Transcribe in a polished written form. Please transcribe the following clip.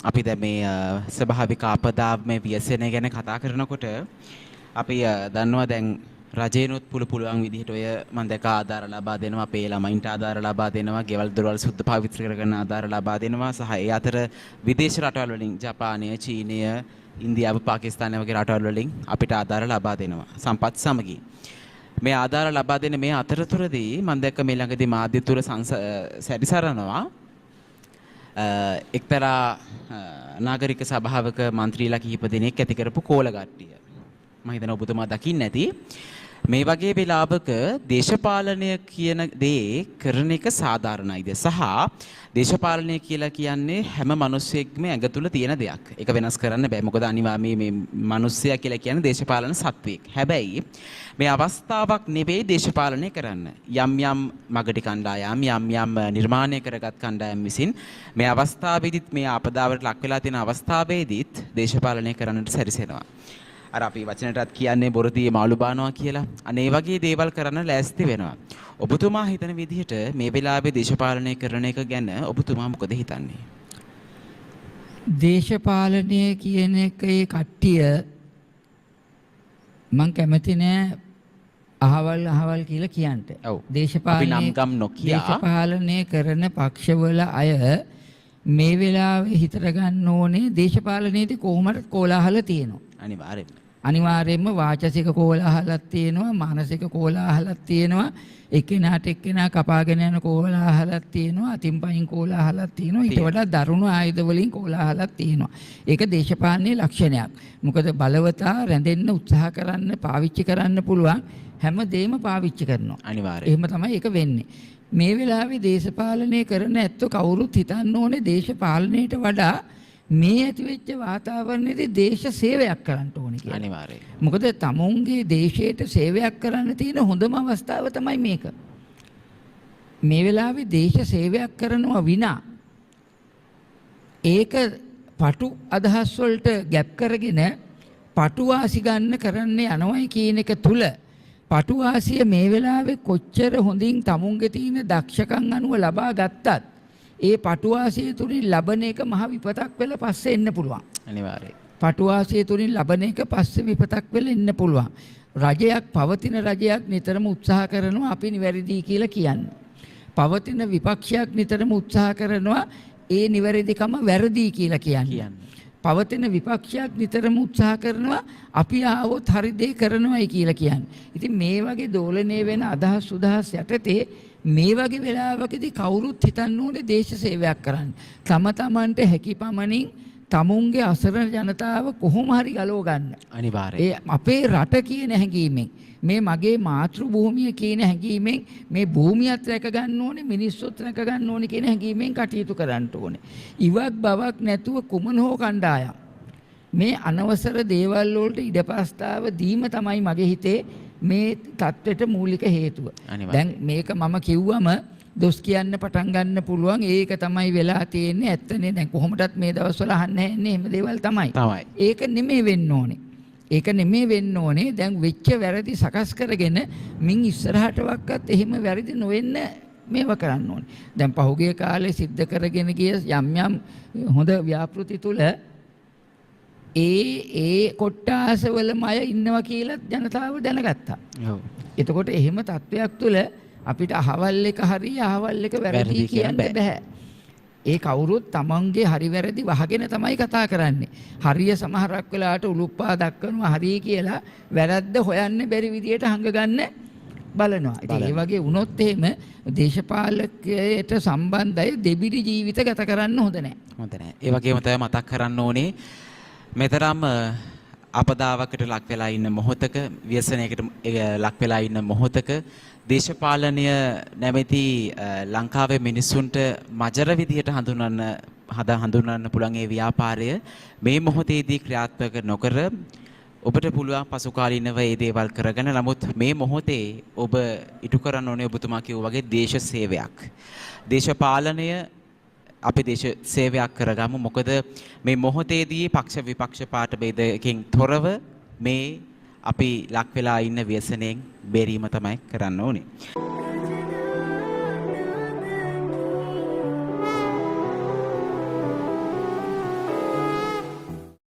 අපි දැන් මේ ස්වභාවික ආපදා මේ ව්‍යසනය ගැන කතා කරනකොට අපි දන්නවා දැන් රජේනොත් පුළුවන් විදිහට ඔය මම දැක ආධාර ලබා දෙනවා, අපේ ළමයින්ට ආධාර ලබා දෙනවා, ගෙවල් දොරවල් සුද්ධ පවිත්‍ර කරගෙන ආධාර ලබා දෙනවා, සහ ඒ අතර විදේශ රටවල් වලින් ජපානය, චීනය, ඉන්දියාව, පාකිස්තානය වගේ රටවල් වලින් අපිට ආධාර ලබා දෙනවා සම්පත් සමගින්. මේ ආධාර ලබා දෙන මේ අතරතුරදී මම දැක්ක මේ ළඟදී මාධ්‍ය තුර සැරිසරනවා එක්තරා නාගරික සභාවක මන්ත්‍රීලා කිහිප දෙනෙක් ඇති කරපු කෝල කට්ටිය. මම හිතනවා ඔබතුමා දකින්න ඇති. මේ වගේ වෙලාවක දේශපාලනය කියන දේ කරන එක සාධාරණයිද? සහ දේශපාලනය කියලා කියන්නේ හැම මිනිස්සෙක්ම ඇඟ තුල තියෙන දෙයක්. ඒක වෙනස් කරන්න බෑ. මොකද අනිවාර්යයෙන් මේ මිනිස්සයා කියලා කියන්නේ දේශපාලන සත්වෙක්. හැබැයි මේ අවස්ථාවක් නෙවෙයි දේශපාලනය කරන්න. යම් යම් මගටි කණ්ඩායම් යම් නිර්මාණය කරගත් කණ්ඩායම් විසින් මේ අවස්ථාවේදීත් මේ ආපදාවට ලක් වෙලා තියෙන අවස්ථාවේදීත් දේශපාලනය කරන්නට සැරිසෙනවා. අර අපි වචනටත් කියන්නේ බොරදී මාළු බානවා කියලා. අනේ වගේ දේවල් කරන්න ලෑස්ති වෙනවා. ඔබතුමා හිතන විදිහට මේ වෙලාවේ දේශපාලනය කරන එක ගැන ඔබතුමා මොකද හිතන්නේ? දේශපාලනය කියන එකේ කට්ටිය මං කැමති නෑ අහවල් කියලා කියන්න. ඔව්. අපි නම් ගම් නොකිය දේශපාලනය කරන පක්ෂවල අය මේ වෙලාවේ හිතර ගන්න ඕනේ දේශපාලනයේදී කොහොමද කෝලාහල තියෙනවා. අනිවාර්යයෙන්ම වාචසික කෝලාහලක් තියෙනවා, මානසික කෝලාහලක් තියෙනවා, එක්කෙනාට එක්කෙනා කපාගෙන යන කෝලාහලක් තියෙනවා, අතින් පයින් කෝලාහලක් තියෙනවා, ඊට වඩා දරුණු ආයුධ වලින් කෝලාහලක් තියෙනවා. ඒක දේශපාලනයේ ලක්ෂණයක්. මොකද බලවතා රැඳෙන්න උත්සාහ කරන්න, පාවිච්චි කරන්න පුළුවන් හැමදේම පාවිච්චි කරනවා. අනිවාර්යයෙන්. එහෙම තමයි ඒක වෙන්නේ. මේ වෙලාවේ දේශපාලනය කරන ඇත්තෝ කවුරුත් හිතන්න ඕනේ දේශපාලනයට වඩා මේ ඇතිවෙච්ච වාතාවරණයේදී දේශ සේවයක් කරන්න ඕනේ කියලා. අනිවාර්යයෙන්. මොකද තමුන්ගේ දේශයට සේවයක් කරන්න තියෙන හොඳම අවස්ථාව තමයි මේක. මේ වෙලාවේ දේශ සේවයක් කරනවා විනා ඒක පටු අදහස් වලට ගැප් කරගෙන පටු වාසි ගන්න කරන්න යනවයි කියන එක තුල පටු වාසිය මේ වෙලාවේ කොච්චර හොඳින් තමුන්ගේ තියෙන දක්ෂකම් අනුව ලබා ගත්තත් ඒ පටුවාසිය තුලින් ලබන එක මහ විපතක් වෙලා පස්සේ එන්න පුළුවන්. අනිවාර්යයෙන්. පටුවාසිය තුලින් ලබන එක පස්සේ විපතක් වෙලා එන්න පුළුවන්. රජයක් පවතින රජයක් නිතරම උත්සාහ කරනවා අපි නිවැරදි කියලා කියන්න. පවතින විපක්ෂයක් නිතරම උත්සාහ කරනවා ඒ නිවැරදිකම වැරදි කියලා කියන්න. පවතින විපක්ෂයක් නිතරම උත්සාහ කරනවා අපි ආවොත් හරි දේ කරනවායි කියලා කියන්නේ. ඉතින් මේ වගේ දෝලණය වෙන අදහස් සුදහස් යටතේ මේ වගේ වෙලාවකදී කවුරුත් හිතන්න ඕනේ දේශ සේවයක් කරන්න. තම තමන්ට හැකි පමණින් තමුන්ගේ අසරණ ජනතාව කොහොම හරි ගලව ගන්න. අනිවාර්යයෙන්. ඒ අපේ රට කියන හැඟීමෙන් මේ මගේ මාතෘ භූමිය කියන හැඟීමෙන් මේ භූමියත් රැක ගන්න ඕනේ, මිනිස්සුත් රැක ගන්න ඕනේ කියන හැඟීමෙන් කටයුතු කරන්න ඕනේ. ඉවත් බවක් නැතුව කුමන හෝ කණ්ඩායම් මේ අනවසර දේවල් වලට ඉඩපස්තාව දීම තමයි මගේ හිතේ මේ තත්ත්වයට මූලික හේතුව. දැන් මේක මම කිව්වම දොස් කියන්න පටන් ගන්න පුළුවන්. ඒක තමයි වෙලා තියෙන්නේ. ඇත්තනේ දැන් කොහොමදත් මේ දවස්වල අහන්න හැන්නේ එහෙම දේවල් තමයි. ඒක නෙමෙයි වෙන්න ඕනේ. ඒක නෙමෙයි වෙන්න ඕනේ. දැන් වෙච්ච වැරදි සකස් කරගෙන මින් ඉස්සරහටවත් එහෙම වැරදි නොවෙන්න මේව කරන්න ඕනේ. දැන් පහුගිය කාලේ සිද්ධ කරගෙන ගිය යම් හොඳ ව්‍යාපෘති තුල ඒ කොට්ටාසවලම අය ඉන්නවා කියලා ජනතාව දැනගත්තා. ඔව්. එතකොට එහෙම තත්වයක් තුළ අපිට අහවල් එක හරි අහවල් එක වැරදි කියන්න බෑ. ඒ කවුරුත් තමන්ගේ හරි වැරදි වහගෙන තමයි කතා කරන්නේ. හරිය සමහරක් වෙලාවට උලුප්පා දක්වනවා හරි කියලා වැරද්ද හොයන්න බැරි විදියට හංගගන්න බලනවා. ඉතින් ඒ වගේ වුණොත් එහෙම දේශපාලකයට සම්බන්ධය දෙබිඩි ජීවිත ගත කරන්න හොඳ නැහැ. හොඳ නැහැ. ඒ වගේම තමයි මතක් කරන්න ඕනේ මෙතරම් අපදාවකට ලක් වෙලා ඉන්න මොහොතක, ව්‍යසනයකට ලක් වෙලා ඉන්න මොහොතක දේශපාලනය නැමැති ලංකාවේ මිනිස්සුන්ට මජර විදියට හඳුන්වන්න පුළුවන් ඒ ව්‍යාපාරය මේ මොහොතේදී ක්‍රියාත්මක නොකර ඔබට පුළුවන් පසුකාලීනව ඒ දේවල් කරගෙන, නමුත් මේ මොහොතේ ඔබ ඉටු කරන්න ඕනේ ඔබතුමා කිව්වා වගේ දේශ සේවයක්. දේශපාලනය අපි දේශ සේවයක් කරගමු. මොකද මේ මොහොතේදී පක්ෂ විපක්ෂ පාට ભેදකින් තොරව මේ අපි ලක් වෙලා ඉන්න ව්‍යසනයෙන් බේරීම තමයි කරන්න ඕනේ.